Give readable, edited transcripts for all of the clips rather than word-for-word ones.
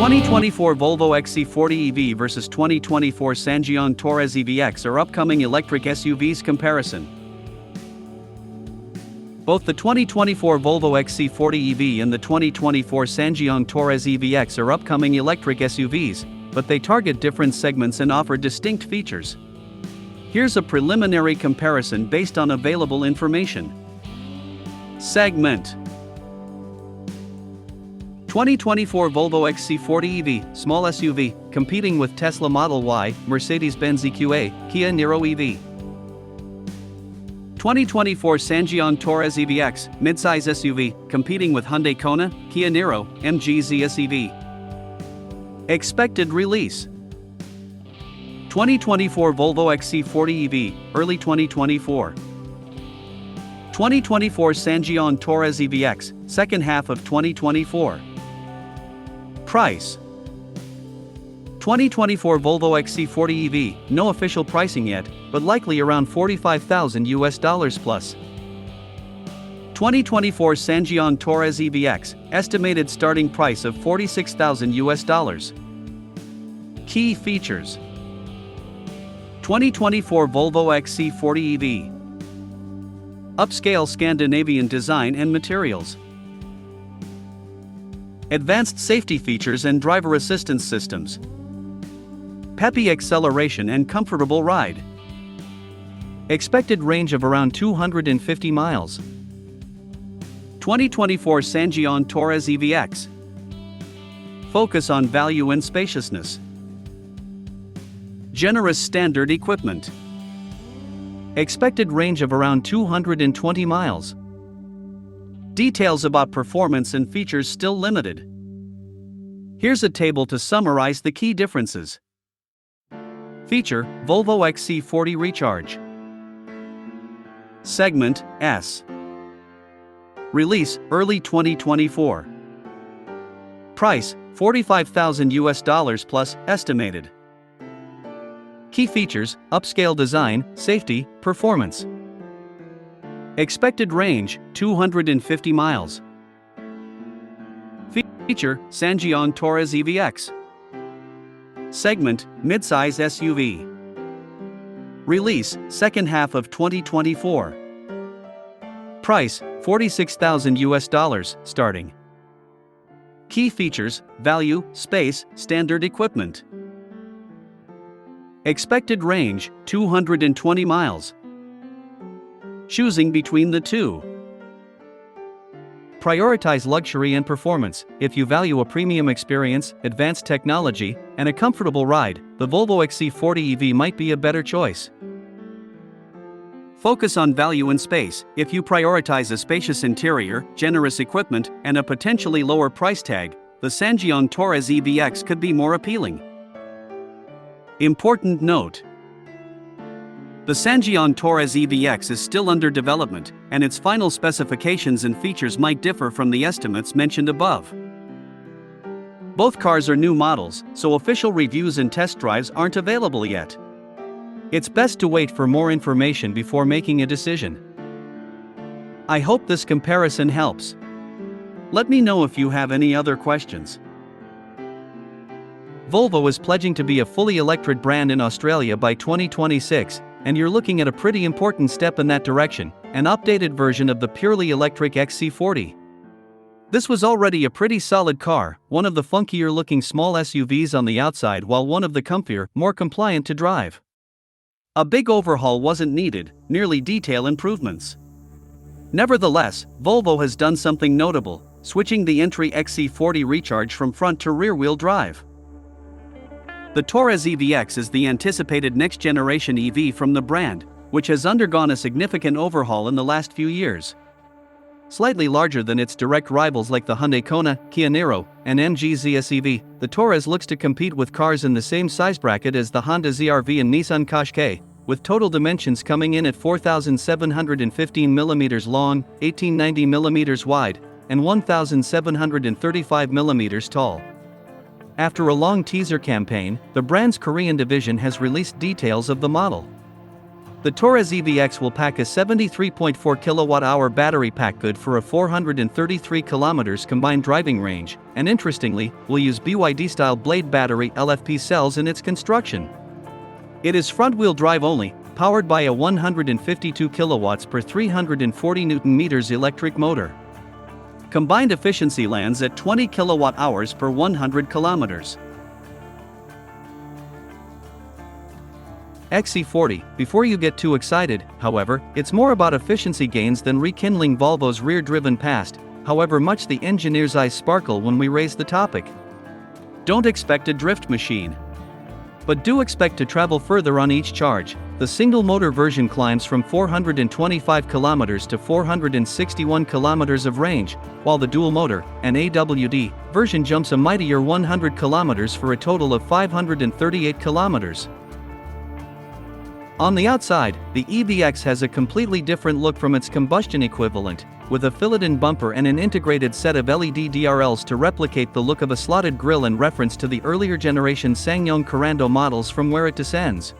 2024 Volvo XC40 EV versus 2024 Ssangyong Torres EVX are upcoming electric SUVs comparison. Both the 2024 Volvo XC40 EV and the 2024 Ssangyong Torres EVX are upcoming electric SUVs, but they target different segments and offer distinct features. Here's a preliminary comparison based on available information. Segment: 2024 Volvo XC40 EV, small SUV, competing with Tesla Model Y, Mercedes-Benz EQA, Kia Niro EV. 2024 Ssangyong Torres EVX, midsize SUV, competing with Hyundai Kona, Kia Niro, MG ZS EV. Expected release: 2024 Volvo XC40 EV, early 2024. 2024 Ssangyong Torres EVX, second half of 2024. Price: 2024 Volvo XC40 EV, no official pricing yet, but likely around $45,000 plus. 2024 Ssangyong Torres EVX, estimated starting price of $46,000. Key features: 2024 Volvo XC40 EV. Upscale Scandinavian design and materials. Advanced safety features and driver assistance systems. Peppy acceleration and comfortable ride. Expected range of around 250 miles. 2024 Ssangyong Torres EVX. Focus on value and spaciousness. Generous standard equipment. Expected range of around 220 miles. Details about performance and features still limited. Here's a table to summarize the key differences. Feature: Volvo XC40 Recharge. Segment: S. Release: early 2024. Price: $45,000 plus, estimated. Key features: upscale design, safety, performance. Expected range: 250 miles. Feature: Ssangyong Torres EVX. Segment: midsize SUV. Release: second half of 2024. Price: $46,000 starting. Key features: value, space, standard equipment. Expected range: 220 miles. Choosing between the two. Prioritize luxury and performance. If you value a premium experience, advanced technology, and a comfortable ride, the Volvo XC40 EV might be a better choice. Focus on value and space. If you prioritize a spacious interior, generous equipment, and a potentially lower price tag, the Ssangyong Torres EVX could be more appealing. Important note: the Ssangyong Torres EVX is still under development, and its final specifications and features might differ from the estimates mentioned above. Both cars are new models, so official reviews and test drives aren't available yet. It's best to wait for more information before making a decision. I hope this comparison helps. Let me know if you have any other questions. Volvo is pledging to be a fully electric brand in Australia by 2026, and you're looking at a pretty important step in that direction, an updated version of the purely electric XC40. This was already a pretty solid car, one of the funkier looking small SUVs on the outside while one of the comfier, more compliant to drive. A big overhaul wasn't needed, merely detail improvements. Nevertheless, Volvo has done something notable, switching the entry XC40 Recharge from front to rear-wheel drive. The Torres EVX is the anticipated next-generation EV from the brand, which has undergone a significant overhaul in the last few years. Slightly larger than its direct rivals like the Hyundai Kona, Kia Niro, and MG ZS EV, the Torres looks to compete with cars in the same size bracket as the Honda ZR-V and Nissan Qashqai, with total dimensions coming in at 4,715 mm long, 1,890 mm wide, and 1,735 mm tall. After a long teaser campaign, the brand's Korean division has released details of the model. The Torres EVX will pack a 73.4 kWh battery pack, good for a 433 km combined driving range, and interestingly, will use BYD-style blade battery LFP cells in its construction. It is front-wheel drive only, powered by a 152 kW per 340 Nm electric motor. Combined efficiency lands at 20 kWh per 100 km. XC40, before you get too excited, however, it's more about efficiency gains than rekindling Volvo's rear-driven past, however much the engineer's eyes sparkle when we raise the topic. Don't expect a drift machine. But do expect to travel further on each charge. The single-motor version climbs from 425 km to 461 km of range, while the dual-motor, an AWD, version jumps a mightier 100 km for a total of 538 km. On the outside, the EVX has a completely different look from its combustion equivalent, with a filleted bumper and an integrated set of LED DRLs to replicate the look of a slotted grille in reference to the earlier generation Ssangyong Torres models from where it descends.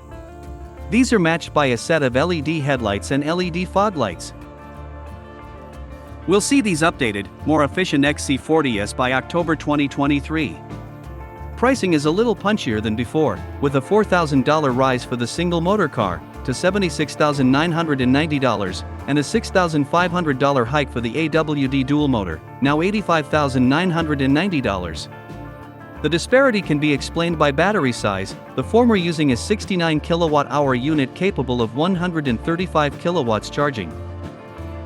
These are matched by a set of LED headlights and LED fog lights. We'll see these updated, more efficient XC40s by October 2023. Pricing is a little punchier than before, with a $4,000 rise for the single-motor car, to $76,990, and a $6,500 hike for the AWD dual-motor, now $85,990. The disparity can be explained by battery size, the former using a 69 kWh unit capable of 135 kW charging.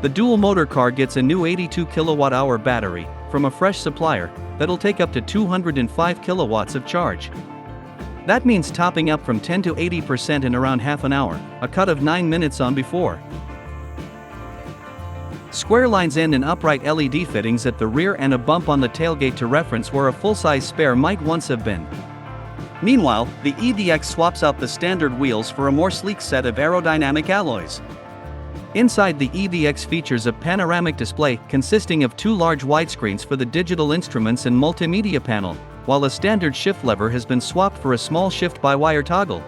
The dual-motor car gets a new 82 kWh battery, from a fresh supplier, that'll take up to 205 kilowatts of charge. That means topping up from 10 to 80% in around half an hour, a cut of 9 minutes on before. Square lines end in upright LED fittings at the rear and a bump on the tailgate to reference where a full-size spare might once have been. Meanwhile, the EVX swaps out the standard wheels for a more sleek set of aerodynamic alloys. Inside, the EVX features a panoramic display consisting of two large widescreens for the digital instruments and multimedia panel, while a standard shift lever has been swapped for a small shift-by-wire toggle.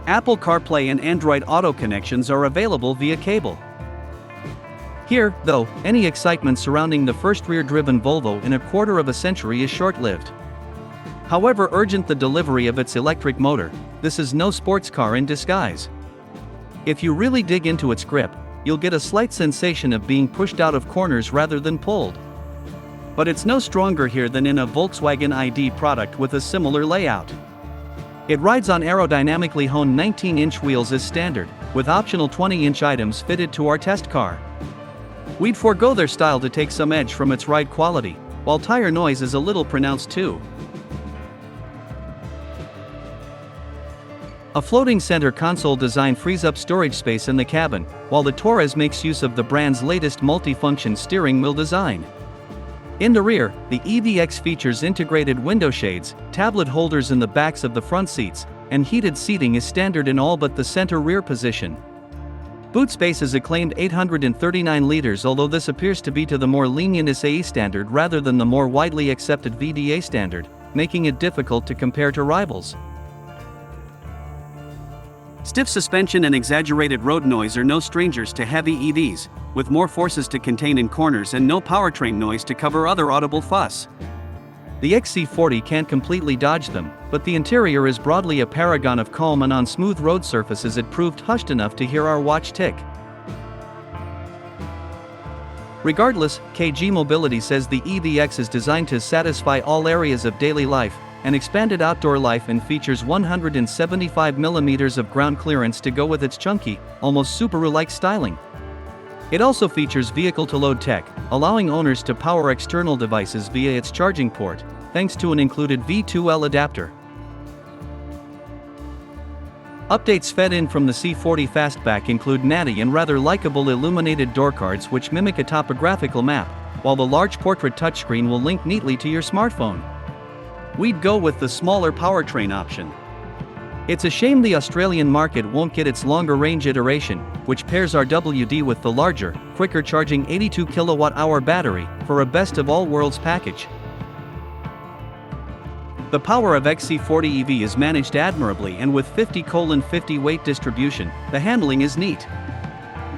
Apple CarPlay and Android Auto connections are available via cable. Here, though, any excitement surrounding the first rear-driven Volvo in a quarter of a century is short-lived. However urgent the delivery of its electric motor, this is no sports car in disguise. If you really dig into its grip, you'll get a slight sensation of being pushed out of corners rather than pulled. But it's no stronger here than in a Volkswagen ID product with a similar layout. It rides on aerodynamically honed 19-inch wheels as standard, with optional 20-inch items fitted to our test car. We'd forego their style to take some edge from its ride quality, while tire noise is a little pronounced too. A floating center console design frees up storage space in the cabin, while the Torres makes use of the brand's latest multi-function steering wheel design. In the rear, the EVX features integrated window shades, tablet holders in the backs of the front seats, and heated seating is standard in all but the center rear position. Boot space is a claimed 839 liters, although this appears to be to the more lenient SAE standard rather than the more widely accepted VDA standard, making it difficult to compare to rivals. Stiff suspension and exaggerated road noise are no strangers to heavy EVs, with more forces to contain in corners and no powertrain noise to cover other audible fuss. The XC40 can't completely dodge them, but the interior is broadly a paragon of calm, and on smooth road surfaces it proved hushed enough to hear our watch tick. Regardless, KG Mobility says the EVX is designed to satisfy all areas of daily life, an expanded outdoor life, and features 175mm of ground clearance to go with its chunky, almost Subaru-like styling. It also features vehicle-to-load tech, allowing owners to power external devices via its charging port, thanks to an included V2L adapter. Updates fed in from the C40 Fastback include natty and rather likable illuminated door cards which mimic a topographical map, while the large portrait touchscreen will link neatly to your smartphone. We'd go with the smaller powertrain option. It's a shame the Australian market won't get its longer range iteration, which pairs our WD with the larger, quicker charging 82 kWh battery, for a best of all worlds package. The power of XC40 EV is managed admirably, and with 50/50 weight distribution, the handling is neat.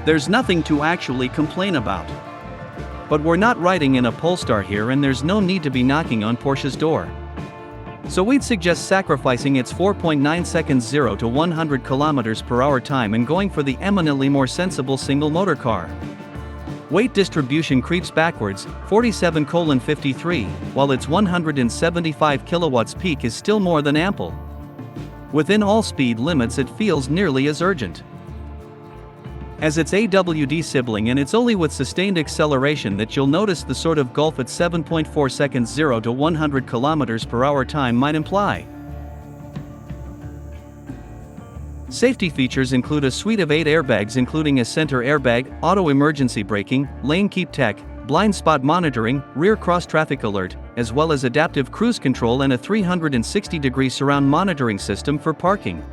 There's nothing to actually complain about. But we're not riding in a Polestar here, and there's no need to be knocking on Porsche's door. So we'd suggest sacrificing its 4.9 seconds 0 to 100 km/h time and going for the eminently more sensible single motor car. Weight distribution creeps backwards, 47/53, while its 175 kilowatts peak is still more than ample. Within all speed limits, it feels nearly as urgent as its AWD sibling, and it's only with sustained acceleration that you'll notice the sort of gulf at 7.4 seconds 0 to 100 km/h time might imply. Safety features include a suite of 8 airbags, including a center airbag, auto emergency braking, lane keep tech, blind spot monitoring, rear cross-traffic alert, as well as adaptive cruise control and a 360-degree surround monitoring system for parking.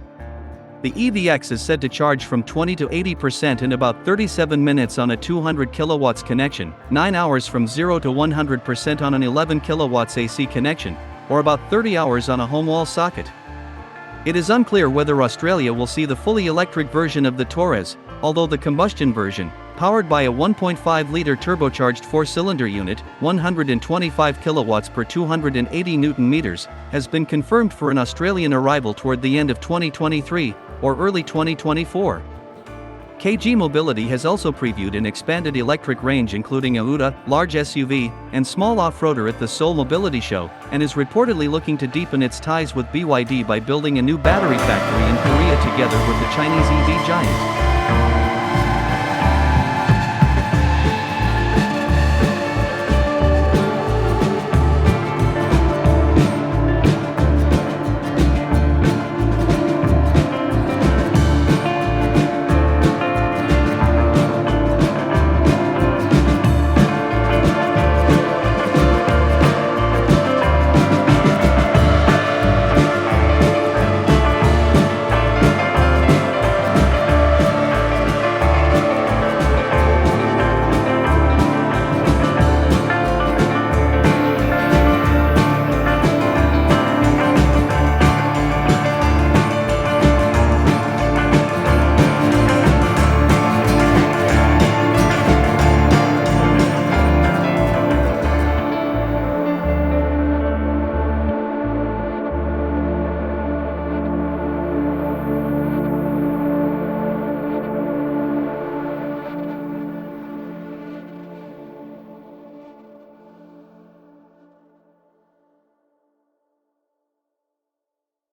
The EVX is said to charge from 20 to 80% in about 37 minutes on a 200 kilowatts connection, 9 hours from 0 to 100% on an 11 kilowatts AC connection, or about 30 hours on a home wall socket. It is unclear whether Australia will see the fully electric version of the Torres, although the combustion version, powered by a 1.5-liter turbocharged 4-cylinder unit, 125 kilowatts per 280 Nm, has been confirmed for an Australian arrival toward the end of 2023 or early 2024. KG Mobility has also previewed an expanded electric range, including a UTA, large SUV, and small off-roader at the Seoul Mobility Show, and is reportedly looking to deepen its ties with BYD by building a new battery factory in Korea together with the Chinese EV giant.